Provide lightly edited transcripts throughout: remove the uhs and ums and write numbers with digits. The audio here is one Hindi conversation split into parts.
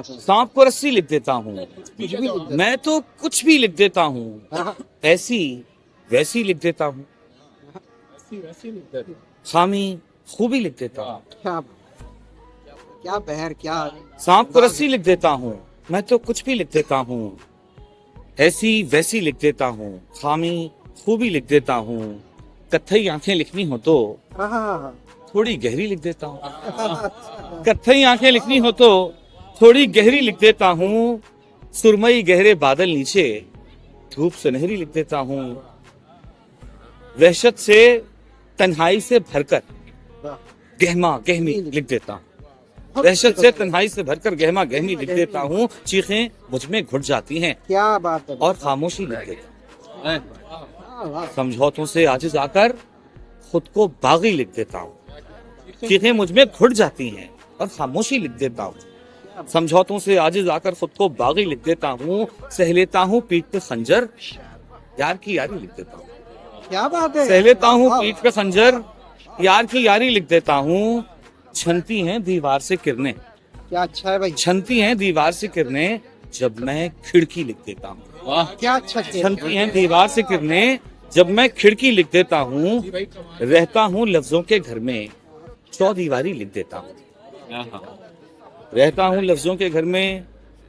सांप को रस्सी लिख देता हूँ, कुछ भी लिख मैं तो कुछ भी लिख देता हूँ, ऐसी वैसी लिख देता हूँ, खामी खूबी लिख देता हूँ। क्या क्या बहर क्या। सांप को रस्सी लिख देता हूँ, मैं तो कुछ भी लिख देता हूँ, ऐसी वैसी लिख देता हूँ, खामी खूबी लिख देता हूँ। कत्थई आंखें लिखनी हो तो थोड़ी गहरी लिख देता हूँ, कत्थई आंखें लिखनी हो तो थोड़ी गहरी लिख देता हूँ। सुरमई गहरे बादल नीचे धूप सुनहरी लिख देता हूँ। वहशत से तन्हाई से भरकर गहमा गहमी लिख देता हूँ, वहशत से तन्हाई से भरकर गहमा गहमी लिख देता हूँ। चीखें मुझ में घुट जाती हैं क्या बात है। और खामोशी लिख देता हूँ। समझौतों से आजिज आकर खुद को बागी लिख देता हूँ। चीखें मुझ में घुट जाती हैं और खामोशी लिख देता हूँ। समझौतों से आजिज आकर खुद को बागी लिख देता हूँ। सह लेता हूँ पीठ पे खंजर, यार की यारी लिख देता हूँ। क्या बात है। सह लेता हूँ पीठ पे खंजर, यार की यारी लिख देता हूँ। छनती हैं दीवार से किरणें, क्या अच्छा है भाई। छनती हैं दीवार से किरणें, जब मैं खिड़की लिख देता हूँ। क्या अच्छा छनती हैं दीवार से किरणें, जब मैं खिड़की लिख देता हूँ। रहता हूँ लफ्जों के घर में, चौदीवारी लिख देता हूँ। रहता हूँ लफ्जों के घर में,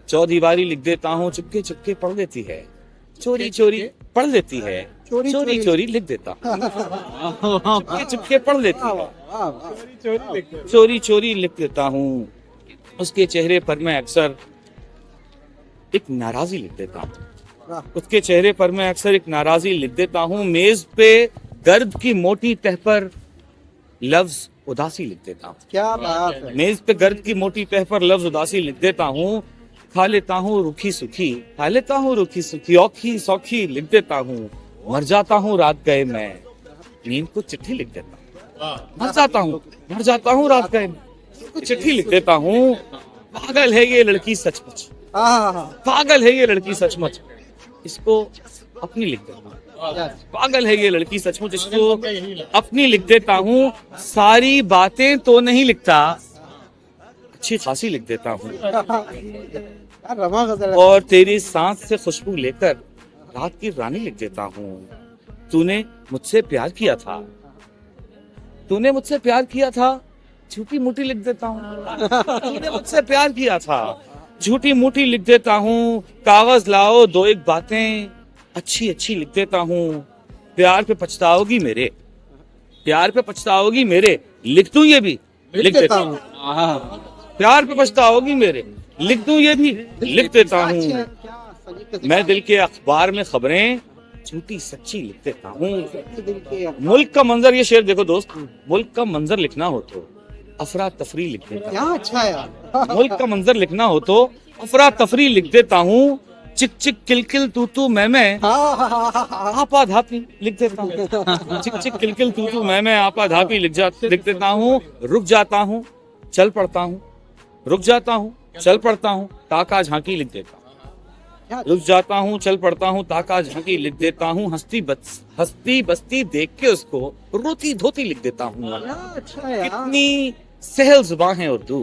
चौदीवारी लिख देता हूँ। चुपके चुपके पढ़ लेती है, चोरी चोरी पढ़ लेती है, चोरी चोरी लिख देता हूँ। चुपके चुपके पढ़ लेती है, चोरी चोरी लिख देता हूँ। उसके चेहरे पर मैं अक्सर एक नाराजी लिख देता हूँ, उसके चेहरे पर मैं अक्सर एक नाराजी लिख देता हूँ। मेज पे गर्द की मोटी तह पर लफ्ज उदासी लिख देता हूँ। क्या बात है। मेज पे गर्द की मोटी तह पर लफ्ज उदासी लिख देता हूँ। खा लेता हूँ रूखी सुखी, खा लेता हूँ रूखी सुखी, औखी सौखी लिख देता हूँ। मर जाता हूँ रात गए मैं, नींद को चिट्ठी लिख देता हूँ। मर जाता हूँ रात गए मैं, चिट्ठी लिख देता हूँ। पागल है ये लड़की सचमुच, पागल है ये लड़की सचमुच, इसको अपनी लिख देता हूँ। पागल है ये लड़की सचमुच, इसको अपनी लिख देता हूँ। सारी बातें तो नहीं लिखता, अच्छी खासी लिख देता हूँ। और तेरी सांस से खुशबू लेकर रात की रानी लिख देता हूँ। तूने मुझसे प्यार किया था, तूने मुझसे प्यार किया था, झूठी मूठी लिख देता हूँ। तूने मुझसे प्यार किया था, झूठी मूठी लिख देता हूँ। कागज लाओ दो एक बातें अच्छी अच्छी लिख देता हूँ। प्यार पे पछताओगी मेरे, प्यार पे पछताओगी मेरे, लिख दूं ये भी लिख देता हूँ। प्यार पे पछताओगी मेरे, लिख दूं ये भी लिख देता हूँ। मैं दिल के अखबार में खबरें झूठी सच्ची लिख देता हूँ। मुल्क का मंजर, ये शेर देखो दोस्त, मुल्क का मंजर लिखना हो तो अफरा तफरी लिख देता क्या अच्छा है। मुल्क का मंजर लिखना हो तो अफरा तफरी लिख देता हूँ। चिक चिक किलकिल तू तू मैं आपा धापी लिख देता हूँ। चिक चिक किलकिल तू तू मैं आपा धापी लिख देता हूँ। रुक जाता हूँ चल पड़ता हूँ, रुक जाता हूँ चल पड़ता हूँ, ताका झांकी लिख देता हूँ। रुक जाता हूँ चल पड़ता हूँ, ताका झांकी लिख देता हूँ। हस्ती बस्ती देख के उसको रोती धोती लिख देता हूँ। कितनी सहल जुबान है उर्दू,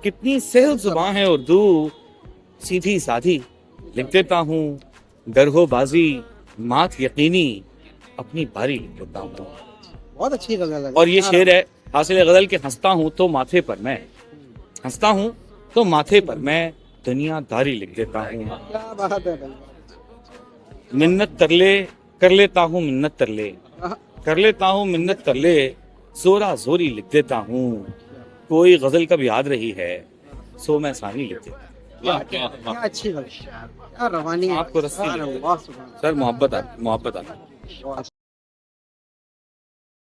कितनी सहल जुबान है उर्दू, सीधी साधी लिख देता हूँ। दरहोबाजी मात यकीनी अपनी बारी लिख देता हूँ। बहुत अच्छी गजल है। और ये शेर है हासिल गजल के, हंसता हूँ तो माथे पर मैं, हंसता हूँ तो माथे पर मैं दुनियादारी लिख देता हूँ। क्या बात है। मिन्नत कर लेता हूँ मिन्नत कर लेता हूँ मिन्नत कर ले, जोरा जोरी लिख देता हूँ। कोई गजल कब याद रही है सो मैं सानी लिख देता हूँ। क्या अच्छी गजल, क्या रवानी है। आपको रस्सी सर, मोहब्बत आ